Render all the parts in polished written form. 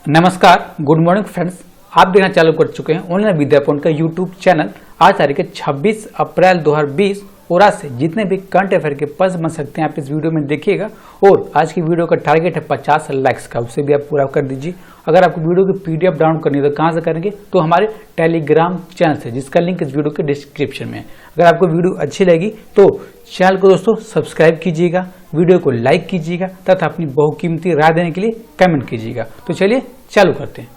नमस्कार, good morning friends. आप देखना चालू कर चुके हैं ऑनलाइन विद्यापन का यूट्यूब चैनल। आज तारीख है 26 अप्रैल 2020 और आज से जितने भी करंट अफेयर के प्रश्न बन सकते हैं आप इस वीडियो में देखिएगा। और आज की वीडियो का टारगेट है 50 लाइक्स का, उसे भी आप पूरा कर दीजिए। अगर आपको वीडियो की पीडीएफ डाउनलोड करनी है तो कहाँ से करेंगे, तो हमारे टेलीग्राम चैनल से, जिसका लिंक इस वीडियो के डिस्क्रिप्शन में है। अगर आपको वीडियो अच्छी लगी तो चैनल को दोस्तों सब्सक्राइब कीजिएगा, वीडियो को लाइक कीजिएगा तथा अपनी बहुकीमती राय देने के लिए कमेंट कीजिएगा। तो चलिए चालू करते हैं।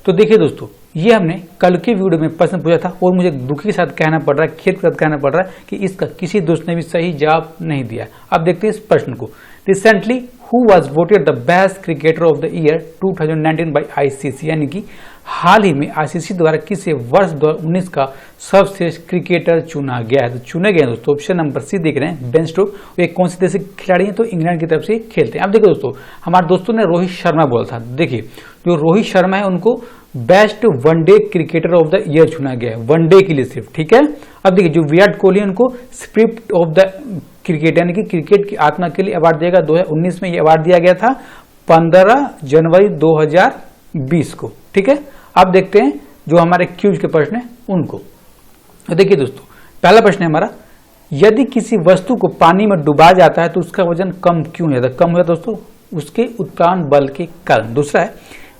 तो देखिए दोस्तों, ये हमने कल के वीडियो में प्रश्न पूछा था और मुझे दुख के साथ कहना पड़ रहा है, खेद के साथ कहना पड़ रहा है कि इसका किसी दोस्त ने भी सही जवाब नहीं दिया। अब देखते हैं इस प्रश्न को। Recently who was voted the best cricketer of the year 2019 by ICC, यानी कि हाल ही में आईसीसी द्वारा किसे वर्ष 2019 का सर्वश्रेष्ठ क्रिकेटर चुना गया है। तो चुने गए दोस्तों ऑप्शन नंबर सी देख रहे हैं, बेन स्टोक्स। वे कौन से देश के खिलाड़ी हैं, तो इंग्लैंड की तरफ से खेलते हैं। अब देखिए दोस्तों, हमारे दोस्तों ने रोहित शर्मा बोला था। देखिए जो रोहित शर्मा है उनको best one day cricketer of the year चुना गया है, वनडे के लिए सिर्फ, ठीक है। अब देखिए जो विराट कोहली है उनको स्पिरिट ऑफ द क्रिकेट, यानी कि क्रिकेट की आत्मा के लिए अवार्ड देगा। 2019 में ये अवार्ड दिया गया था 15 जनवरी 2020 को, ठीक है। अब देखते हैं जो हमारे क्यूज के प्रश्न है उनको। तो देखिए दोस्तों, पहला प्रश्न है हमारा, यदि किसी वस्तु को पानी में डुबा जाता है तो उसका वजन कम क्यों हो जाता है? कम हो जाता है दोस्तों उसके उत्प्लावन बल के कारण। दूसरा है,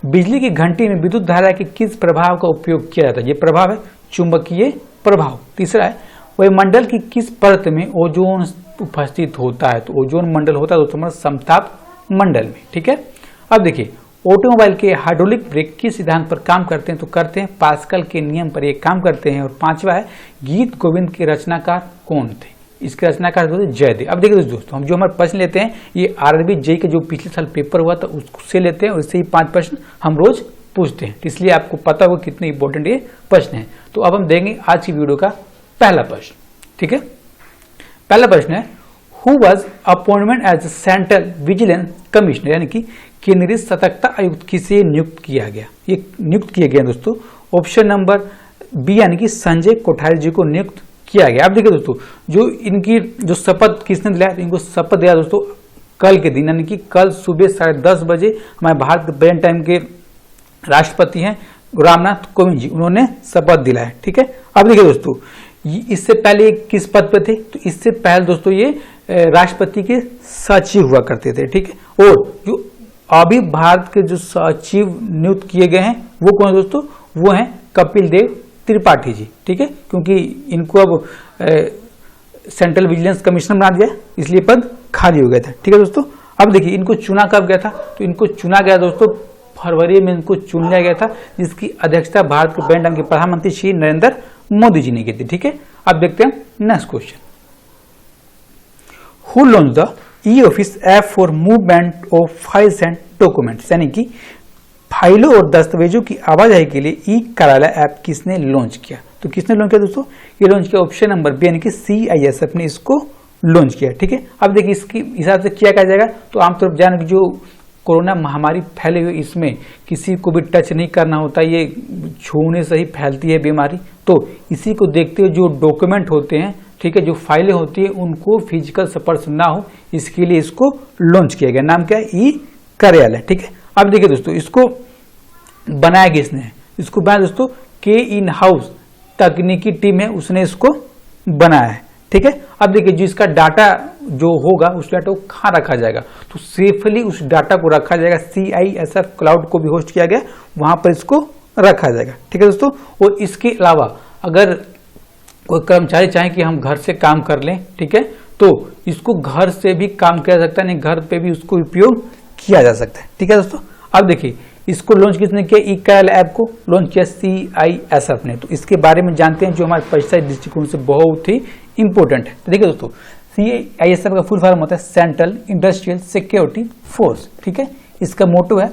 बिजली की घंटी में विद्युत धारा के किस प्रभाव का उपयोग किया जाता है? ये प्रभाव है चुंबकीय प्रभाव। तीसरा है, वायुमंडल की किस परत में ओजोन उपस्थित होता है? तो ओजोन मंडल होता है दोस्तों हमारा समताप मंडल में, ठीक है। अब देखिए ऑटोमोबाइल के हाइड्रोलिक ब्रेक किस सिद्धांत पर काम करते हैं? तो करते हैं पास्कल के नियम पर ये काम करते हैं। और पांचवा है, गीत गोविंद के रचनाकार कौन थे? इसके रचनाकार जयदेव। अब देखिए दोस्तों, हम जो हमारे प्रश्न लेते हैं ये आरआरबी जेईई का जो पिछले साल पेपर हुआ था उससे लेते हैं और इससे ही 5 प्रश्न हम रोज पूछते हैं, इसलिए आपको पता होगा कितने इंपॉर्टेंट ये प्रश्न है। तो अब हम देंगे आज की वीडियो का पहला प्रश्न, ठीक है। पहला प्रश्न है, who was appointment as central vigilance commissioner, यानी कि केंद्रीय सतर्कता आयुक्त किसे नियुक्त किया गया? ये नियुक्त किया गया दोस्तों ऑप्शन नंबर बी, यानी कि संजय कोठारी जी को नियुक्त किया गया। अब देखिए दोस्तों, जो इनकी जो शपथ किसने दिलाया? तो इनको शपथ दिया दोस्तों कल के दिन, यानी कि कल सुबह 10:30 बजे हमारे भारत के प्रेजेंट टाइम के राष्ट्रपति हैं रामनाथ कोविंद जी, उन्होंने शपथ दिलाया, ठीक है। अब देखिए दोस्तों, इससे पहले किस पद पे थे? तो इससे पहले दोस्तों ये राष्ट्रपति के सचिव हुआ करते थे, ठीक है। और जो अभी भारत के जो सचिव नियुक्त किए गए हैं वो कौन है दोस्तों? वो हैं कपिल देव त्रिपाठी जी, ठीक है। क्योंकि इनको अब सेंट्रल विजिलेंस कमिश्नर बना दिया इसलिए पद खाली हो गया था, ठीक है दोस्तों। अब देखिए इनको चुना कब गया था? तो इनको चुना गया दोस्तों फरवरी में, इनको चुन लिया गया था, जिसकी अध्यक्षता भारत के प्रेजेंट टाइम के प्रधानमंत्री श्री नरेंद्र मोदी जी ने की थी, ठीक है। अब देखते हैं next question, who launch the e office app for movement of files and documents, यानी कि फाइलों और दस्तावेजों की आवाजाही के लिए ई कार्यालय ऐप किसने लॉन्च किया? तो किसने लॉन्च किया दोस्तों? ये लॉन्च किया ऑप्शन नंबर बी, यानी कि CISF ने इसको लॉन्च किया, ठीक है। अब देखिए इसकी हिसाब से क्या कहा जाएगा, तो आमतौर पर जान जो कोरोना महामारी फैले हुए इसमें किसी को भी टच नहीं करना होता, ये छूने से ही फैलती है बीमारी। तो इसी को देखते हुए जो डॉक्यूमेंट होते हैं, ठीक है, जो फाइलें होती है उनको फिजिकल स्पर्श ना हो, इसके लिए इसको लॉन्च किया गया। नाम क्या है? ई कार्यालय, ठीक है। अब देखिए दोस्तों, इसको बनाया किसने? इसको बनाया दोस्तों के इन हाउस तकनीकी टीम है, उसने इसको बनाया है, ठीक है। अब देखिए जो इसका डाटा जो होगा उस डाटा को कहाँ रखा जाएगा? तो सेफली उस डाटा को रखा जाएगा, CISF क्लाउड को भी होस्ट किया गया, वहां पर इसको रखा जाएगा, ठीक है दोस्तों। और इसके अलावा अगर कोई कर्मचारी चाहे कि हम घर से काम कर लें, ठीक है, तो इसको घर से भी काम किया जा सकता है, नहीं घर पे भी उसको उपयोग किया जा सकता है, ठीक है दोस्तों। अब देखिए इसको लॉन्च किसने किया? ई कार्यालय ऐप को लॉन्च किया CISF ने। तो इसके बारे में जानते हैं जो हमारे परीक्षा दृष्टिकोण से बहुत ही इंपॉर्टेंट है। तो देखिए दोस्तों, CISF का फुल फॉर्म होता है सेंट्रल इंडस्ट्रियल सिक्योरिटी फोर्स, ठीक है। इसका मोटो है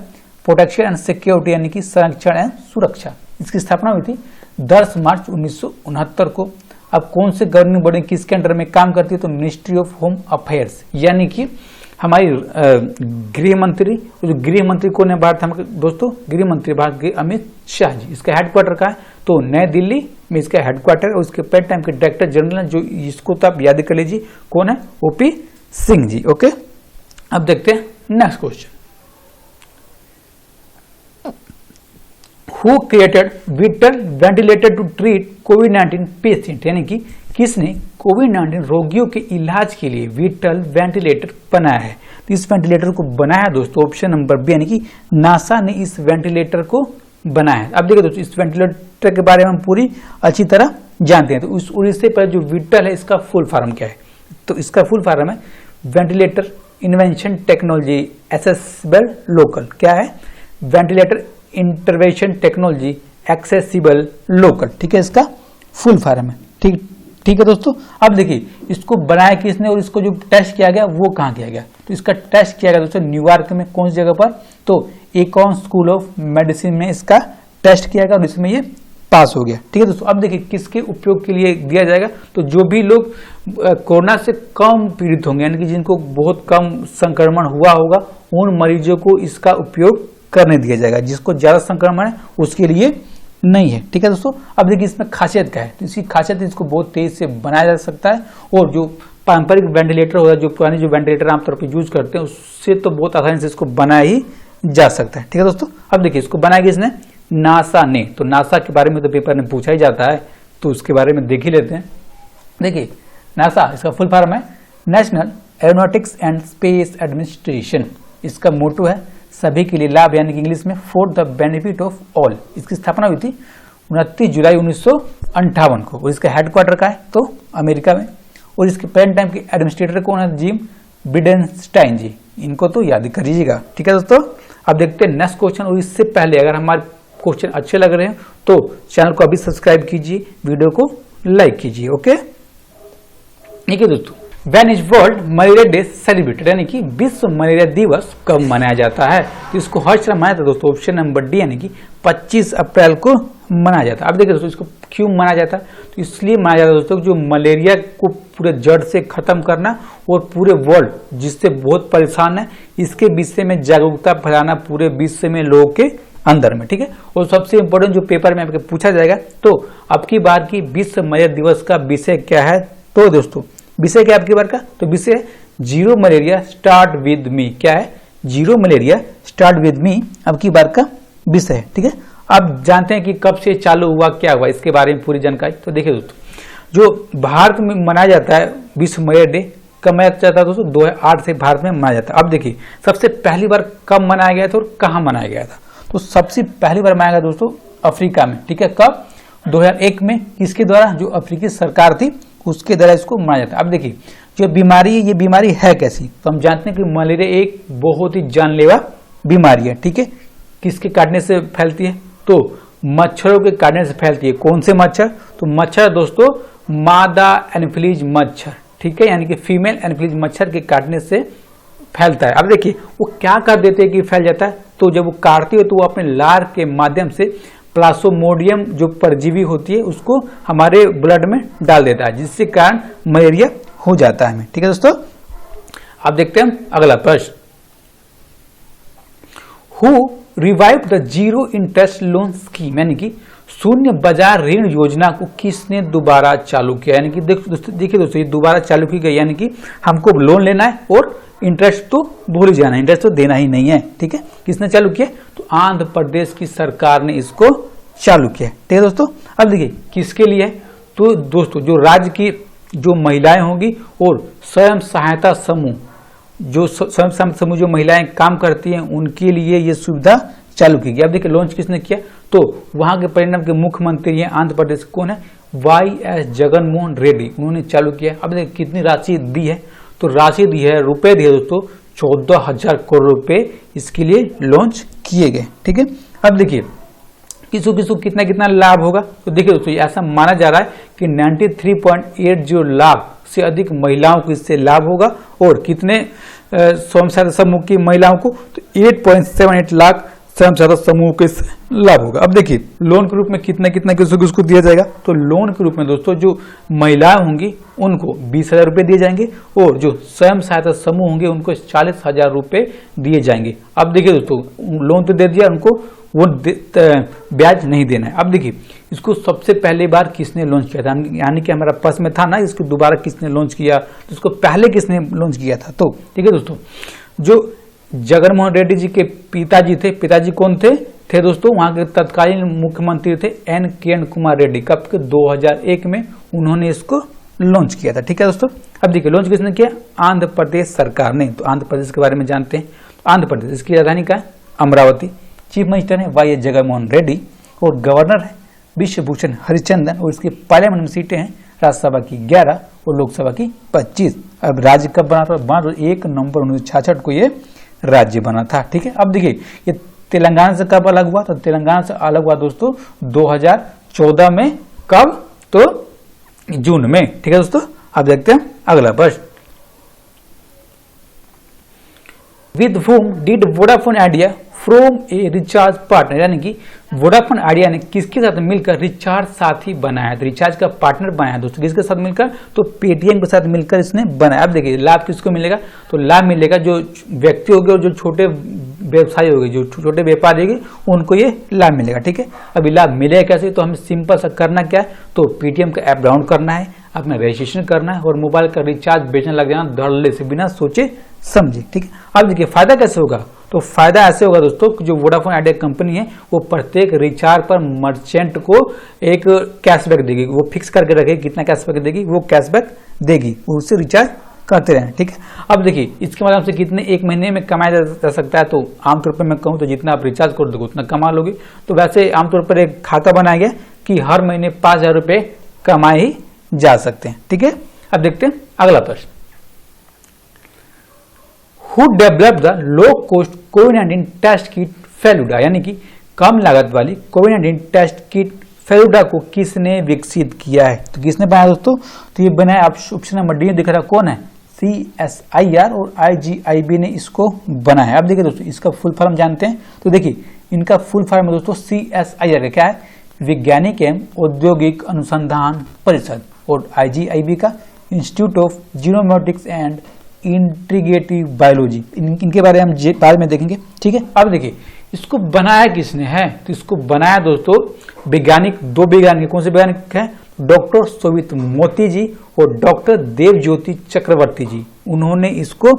प्रोटेक्शन एंड सिक्योरिटी, यानी कि संरक्षण एवं सुरक्षा। इसकी स्थापना हुई थी 10 मार्च 1969 को। अब कौन से गवर्निंग बॉडी किसके अंडर में काम करती है? तो मिनिस्ट्री ऑफ होम अफेयर्स, यानी कि हमारी गृह मंत्री, जो गृह मंत्री कौन है भारत हम दोस्तों? गृह मंत्री भारत के अमित शाह जी। इसका हेडक्वार्टर कहाँ है? तो नई दिल्ली में इसका हेडक्वार्टर। और उसके प्रेजेंट टाइम के डायरेक्टर जनरल जो इसको तो आप याद कर लीजिए कौन है? OP Singh ji, okay. अब देखते हैं next question, who created vital ventilator to treat कोविड-19 पेशेंट, यानी कि किसने कोविड-19 रोगियों के इलाज के लिए विटल वेंटिलेटर बनाया है। तो इस वेंटिलेटर को बनाया दोस्तों ऑप्शन नंबर बी, यानी कि नासा ने इस वेंटिलेटर को बनाया है। अब देखिए दोस्तों, इस वेंटिलेटर के बारे में हम पूरी अच्छी तरह जानते हैं। तो इससे पहले जो विटल है इसका फुल फॉर्म क्या है, तो इसका फुल फॉर्म है ventilator invention technology accessible local. क्या है? Ventilator intervention technology accessible local, ठीक है, इसका फुल फॉर्म है। ठीक है दोस्तों। अब देखिए इसको बनाया किसने और इसको जो टेस्ट किया गया वो कहाँ किया गया। तो इसका टेस्ट किया गया दोस्तों न्यूयॉर्क में। कौन सी जगह पर? तो एकॉन स्कूल ऑफ मेडिसिन में इसका टेस्ट किया गया और इसमें ये पास हो गया। ठीक है दोस्तों। अब देखिए किसके उपयोग के लिए दिया जाएगा, तो जो भी लोग कोरोना से कम पीड़ित होंगे, यानी कि जिनको बहुत कम संक्रमण हुआ होगा, उन मरीजों को इसका उपयोग करने दिया जाएगा। जिसको ज्यादा संक्रमण है उसके लिए नहीं है। ठीक है दोस्तों। अब देखिए इसमें खासियत क्या है, तो इसकी खासियत इसको बहुत तेज से बनाया जा सकता है और जो पारंपरिक वेंटिलेटर होता है, जो पुराने जो वेंटिलेटर आमतौर पर यूज करते हैं, उससे तो बहुत आसानी से इसको बनाया ही जा सकता है। ठीक है दोस्तों। अब देखिए इसको बनाया किसने? नासा ने। तो नासा के बारे में तो पेपर में पूछा ही जाता है, तो उसके बारे में देख ही लेते हैं। देखिए नासा, इसका फुल फॉर्म है national aeronautics and space administration. इसका मोटो है सभी के लिए लाभ, यानी कि इंग्लिश में for the benefit of all. इसकी स्थापना हुई थी 29 जुलाई 1958 को और इसका हेडक्वार्टर का है तो अमेरिका में। और इसके प्रेजेंट टाइम के एडमिनिस्ट्रेटर कौन है? जिम बिडेनस्टाइन जी। इनको तो याद कर लीजिएगा। ठीक है दोस्तों। अब देखते हैं नेक्स्ट क्वेश्चन। और इससे पहले अगर हमारे क्वेश्चन अच्छे लग रहे हैं तो चैनल को अभी सब्सक्राइब कीजिए, वीडियो को लाइक कीजिए। ओके, ठीक है दोस्तों। When is world malaria day celebrated, यानी कि विश्व मलेरिया दिवस कब मनाया जाता है? तो इसको हर साल मनाया जाता है दोस्तों, ऑप्शन नंबर डी, यानी कि 25 अप्रैल को मनाया जाता है। अब देखिए दोस्तों इसको क्यों मनाया जाता है, तो इसलिए मनाया जाता है दोस्तों जो मलेरिया को पूरे जड़ से खत्म करना और पूरे वर्ल्ड जिससे बहुत परेशान है, इसके विषय में जागरूकता फैलाना पूरे विश्व में लोगों के अंदर में। ठीक है। और सबसे इंपॉर्टेंट जो पेपर में आपके पूछा जाएगा, तो अब की बार की विश्व मलेरिया दिवस का विषय क्या है? तो दोस्तों विषय क्या है आपकी बार का? तो विषय zero malaria start with me. क्या है? Zero malaria start with me अब की बार का विषय है। ठीक है। अब जानते हैं कि कब से चालू हुआ, क्या हुआ, इसके बारे में पूरी जानकारी। तो देखिए दोस्तों, जो भारत में मनाया जाता है विश्व मलेरिया डे कब मनाया जाता है दोस्तों? 2008 से भारत में मनाया जाता है। अब देखिए सबसे पहली बार कब मनाया गया था और कहाँ मनाया गया था? तो सबसे पहली बार मनाया गया दोस्तों अफ्रीका में। ठीक है। कब? 2001 में। किसके द्वारा? जो अफ्रीकी सरकार थी उसके द्वारा इसको मनाया जाता है। अब देखिए जो बीमारी है, ये बीमारी है कैसी? तो हम जानते हैं कि मलेरिया एक बहुत ही जानलेवा बीमारी है। ठीक है। किसके काटने से फैलती है? तो मच्छरों के काटने से फैलती है। कौन से मच्छर? तो मच्छर दोस्तों मादा एनोफिलीज मच्छर। ठीक है, यानी कि फीमेल एनोफिलीज मच्छर के काटने से फैलता है। अब देखिए वो क्या कर देते हैं कि फैल जाता है, तो जब वो काटती है तो वो अपने लार के माध्यम से प्लाज्मोडियम जो परजीवी होती है उसको हमारे ब्लड में डाल देता है, जिससे कारण मलेरिया हो जाता है हमें। ठीक है दोस्तों। अब देखते हैं हम अगला प्रश्न। Who revive the zero interest loan scheme, यानी कि शून्य बाजार ऋण योजना को किसने दोबारा चालू किया? यानी कि देखिए दोस्तों ये दोबारा चालू की गई, यानी कि हमको लोन लेना है और इंटरेस्ट तो भूल ही जाना है, इंटरेस्ट तो देना ही नहीं है। ठीक है। किसने चालू किया? तो आंध्र प्रदेश की सरकार ने इसको चालू किया। ठीक है दोस्तों। अब देखिए किसके लिए? तो दोस्तों जो राज्य की जो महिलाएं होंगी और स्वयं सहायता समूह, जो स्वयं सहायता समूह जो महिलाएं काम करती हैं उनके लिए ये सुविधा चालू की गई। अब देखिए लॉन्च किसने किया? तो वहां के परिणाम के मुख्यमंत्री हैं आंध्र प्रदेश कौन है? YS जगनमोहन रेड्डी, उन्होंने चालू किया। अब देखिए कितनी राशि दी है? तो राशि दी है, रुपए दिए दोस्तों 14,000 करोड़ रुपए इसके लिए लॉन्च किए गए। ठीक है। अब देखिए किसको किसको कितना कितना लाभ होगा? तो देखिए दोस्तों ऐसा माना जा रहा है कि 93.80 लाख से अधिक महिलाओं को इससे लाभ होगा। और कितने स्वयं सहायता समूह की महिलाओं को? तो 8.78 लाख स्वयं सहायता समूह के लाभ होगा। अब देखिए लोन के रूप में कितना कितना किसको दिया जाएगा? तो लोन के रूप में दोस्तों जो महिलाएं होंगी उनको 20,000 रुपए दिए जाएंगे और जो स्वयं सहायता समूह होंगे उनको 40,000 रुपए दिए जाएंगे। अब देखिए दोस्तों लोन तो दे दिया, उनको वो ब्याज नहीं देना है। अब देखिए इसको सबसे पहले बार किसने लॉन्च किया था, यानी कि हमारा प्रश्न में था ना इसको दोबारा किसने लॉन्च किया, तो इसको पहले किसने लॉन्च किया था? तो ठीक है दोस्तों जो जगनमोहन रेड्डी जी के पिताजी थे, पिताजी कौन थे? थे दोस्तों, वहां के तत्कालीन मुख्यमंत्री थे एन किरण कुमार रेड्डी। कब के 2001 में उन्होंने इसको लॉन्च किया था। ठीक है दोस्तों, अब देखिए लॉन्च किसने किया? आंध्र प्रदेश सरकार ने। तो आंध्र प्रदेश के बारे में जानते हैं। आंध्र प्रदेश, इसकी राजधानी का है अमरावती। चीफ मिनिस्टर है वाई एस जगनमोहन रेड्डी और गवर्नर है विश्वभूषण हरिचंदन। और इसकी पार्लियामेंट में सीटें हैं राज्यसभा की 11 और लोकसभा की 25। अब राज्य कब बना था? 1 नवंबर 1966 को ये राज्य बना था। ठीक है, अब देखिए ये तेलंगाना से कब अलग हुआ? तो तेलंगाना से अलग हुआ दोस्तों 2014 में। कब? तो जून में। ठीक है दोस्तों, अब देखते हैं अगला प्रश्न। With whom did Vodafone idea from A recharge partner, यानी कि वोडाफोन आइडिया ने किसके साथ मिलकर रिचार्ज साथी बनाया? तो रिचार्ज का पार्टनर बनाया दोस्तों, किसके साथ मिलकर? तो पेटीएम के साथ मिलकर इसने बनाया। अब देखिए लाभ किसको मिलेगा? तो लाभ मिलेगा जो व्यक्ति हो गए और जो छोटे व्यवसायी हो गए, जो छोटे व्यापारी हो गए, उनको ये लाभ मिलेगा। ठीक है, अभी लाभ मिलेगा कैसे? तो हमें सिंपल सा करना क्या है? तो पेटीएम का ऐप डाउनलोड करना है, अपना रजिस्ट्रेशन करना है और मोबाइल का रिचार्ज बेचने लग जाना धड़ल्ले से, बिना सोचे समझे। ठीक है, अब देखिए फायदा कैसे होगा? तो फायदा ऐसे होगा दोस्तों, जो वोडाफोन आइडिया कंपनी है वो प्रत्येक रिचार्ज पर मर्चेंट को एक कैशबैक देगी। वो फिक्स करके रखेगी कितना कैशबैक देगी, वो कैशबैक देगी, उससे रिचार्ज करते रहें। ठीक है, अब देखिए इसके माध्यम से कितने एक महीने में कमाया जा सकता है? तो आमतौर पर मैं कहूँ तो जितना आप रिचार्ज कर दोगे उतना कमा लोगे। तो वैसे आमतौर पर एक खाता बनाया गया कि हर महीने 5,000 रुपये कमाए ही जा सकते हैं। ठीक है, अब देखते हैं अगला प्रश्न। Who developed the low cost COVID-19 test kit Feluda, यानी कि कम लागत वाली COVID-19 टेस्ट किट फेलुडा को किसने विकसित किया है? तो किसने बनाया दोस्तों? तो ये बनाया, आप ऑप्शन नंबर डी में दिख रहा कौन है? CSIR और IGIB ने इसको बनाया है। अब देखिए दोस्तों इसका फुल फॉर्म जानते हैं। तो देखिए इनका फुल फॉर्म है दोस्तों CSIR क्या है? वैज्ञानिक एवं औद्योगिक अनुसंधान परिषद। और IGIB का institute of genomics and integrative biology. इनके बारे में हम बाद में देखेंगे। ठीक है, अब देखिए इसको बनाया किसने है? तो इसको बनाया दोस्तों वैज्ञानिक, 2 वैज्ञानिक। कौन से वैज्ञानिक हैं? डॉक्टर शोभित मोती जी और डॉक्टर देवज्योति चक्रवर्ती जी, उन्होंने इसको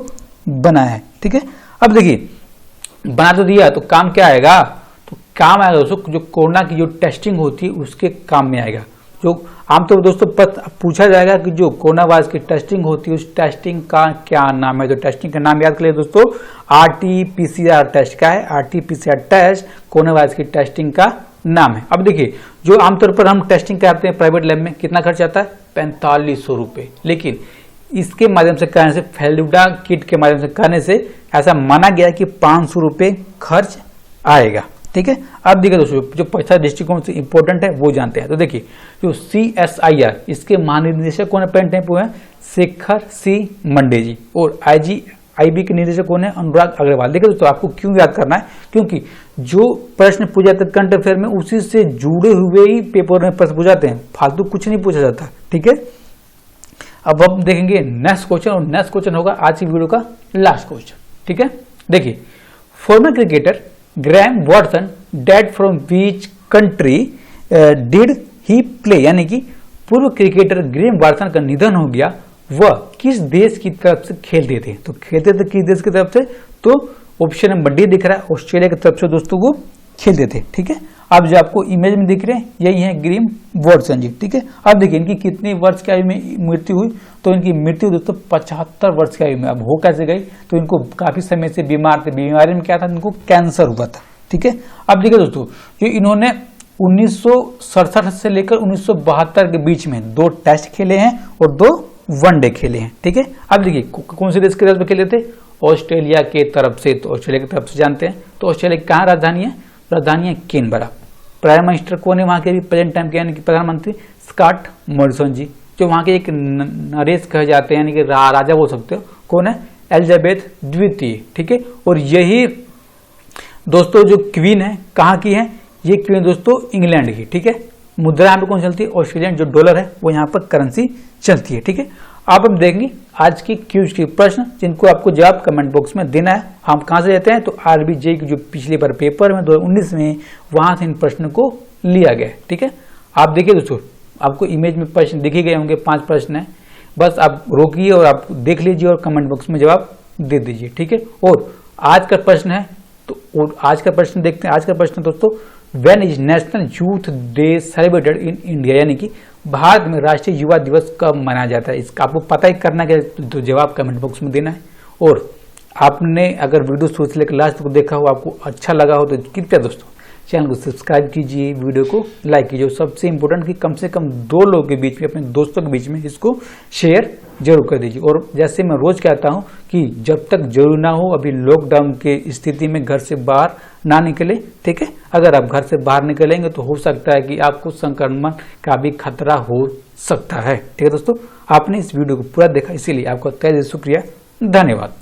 बनाया है। ठीक है, अब देखिए बना तो दिया, तो काम क्या आएगा? तो काम आएगा दोस्तों जो कोरोना की जो टेस्टिंग होती है उसके काम में आएगा। जो आमतौर पर दोस्तों पूछा जाएगा कि जो कोरोना वायरस की टेस्टिंग होती है उस टेस्टिंग का क्या नाम है? तो टेस्टिंग का नाम याद कर लिए दोस्तों, RT-PCR टेस्ट। क्या है? RT-PCR टेस्ट कोरोना वायरस की टेस्टिंग का नाम है। अब देखिए जो आमतौर पर हम टेस्टिंग करते हैं प्राइवेट लैब में, कितना खर्च आता है? 4500 रुपये। लेकिन इसके माध्यम से करने से, फेलुडा किट के माध्यम से करने से ऐसा माना गया कि 500 रुपये खर्च आएगा। ठीक है, अब देखिए दोस्तों जो पैसा दृष्टिकोण से इंपॉर्टेंट है वो जानते हैं। तो देखिए जो CSIR इसके महानिदेशक कौन है? पेंट वो है शेखर सी मंडे जी। और IGIB के निदेशक कौन है? अनुराग अग्रवाल। देखिए दोस्तों आपको क्यों याद करना है? क्योंकि जो प्रश्न पूछे जाते हैं करंट अफेयर में उसी से जुड़े हुए ही पेपर में प्रश्न पूछाते हैं, फालतू कुछ नहीं पूछा जाता। ठीक है, अब हम देखेंगे नेक्स्ट क्वेश्चन, और नेक्स्ट क्वेश्चन होगा आज की वीडियो का लास्ट क्वेश्चन। ठीक है, देखिए former cricketer Graeme Watson dead from which country did he play, यानी कि पूर्व क्रिकेटर ग्रैम वॉटसन का निधन हो गया, वह किस देश की तरफ से खेलते थे? तो खेलते थे किस देश की तरफ से? तो ऑप्शन नंबर डी दिख रहा है, ऑस्ट्रेलिया की तरफ से दोस्तों को खेलते थे। ठीक है, अब जो आपको इमेज में दिख रहे हैं यही है ग्रैम वॉटसन जी। ठीक है, अब देखिए इनकी कितनी वर्ष की आयु में मृत्यु हुई? तो इनकी मृत्यु दोस्तों 75 वर्ष की आयु में। अब हो कैसे गई? तो इनको काफी समय से बीमार थे, बीमारी में क्या था? इनको कैंसर हुआ था। ठीक है, अब देखिए दोस्तों जो इन्होंने 1967 से लेकर 1972 के बीच में 2 टेस्ट खेले हैं और 2 वनडे खेले हैं। ठीक है, अब देखिए कौन से देश की तरफ से खेले थे? ऑस्ट्रेलिया के तरफ से। तो ऑस्ट्रेलिया की तरफ से जानते हैं। तो ऑस्ट्रेलिया की कहाँ राजधानी है? राजधानी है कैनबरा। प्राइम मिनिस्टर कौन है वहां के? अभी प्रेजेंट टाइम के यानी कि प्रधानमंत्री स्कॉट मॉरिसन जी, जो वहां के एक नरेश कहे जाते हैं, यानी कि राजा बोल सकते हो। कौन है? एलिजाबेथ द्वितीय। ठीक है, और यही दोस्तों जो क्वीन है कहाँ की है? ये क्वीन दोस्तों इंग्लैंड की। ठीक है, मुद्रा यहाँ पे कौन चलती है? ऑस्ट्रेलियन जो डॉलर है वो यहाँ पर करेंसी चलती है। ठीक है, अब हम देखेंगे आज की क्यूज के प्रश्न जिनको आपको जवाब कमेंट बॉक्स में देना है। हम कहाँ से देते हैं? तो RBJ की जो पिछली बार पेपर में 2019 में वहां से इन प्रश्न को लिया गया। ठीक है, आप देखिए दोस्तों आपको इमेज में प्रश्न दिखे गए होंगे, 5 प्रश्न है, बस आप रोकिए और आप देख लीजिए और कमेंट बॉक्स में जवाब दे दीजिए। ठीक है, और आज का प्रश्न है, तो तो और आज का प्रश्न देखते हैं। आज का प्रश्न दोस्तों, when is national youth day celebrated in India, यानी कि भारत में राष्ट्रीय युवा दिवस कब मनाया जाता है। इसका आपको पता ही करना है, तो जवाब कमेंट बॉक्स में देना है। और आपने अगर वीडियो शुरू से लेकर लास्ट तक देखा हो, आपको अच्छा लगा हो, तो कृपया दोस्तों चैनल को सब्सक्राइब कीजिए, वीडियो को लाइक कीजिए। सबसे इंपॉर्टेंट कि कम से कम 2 लोगों के बीच में, अपने दोस्तों के बीच में इसको शेयर जरूर कर दीजिए। और जैसे मैं रोज कहता हूं कि जब तक जरूर ना हो, अभी लॉकडाउन की स्थिति में घर से बाहर ना निकले, ठीक है। अगर आप घर से बाहर निकलेंगे तो हो सकता है कि आपको संक्रमण का भी खतरा हो सकता है, ठीक है दोस्तों। आपने इस वीडियो को पूरा देखा, इसीलिए आपका तहे दिल से शुक्रिया, धन्यवाद।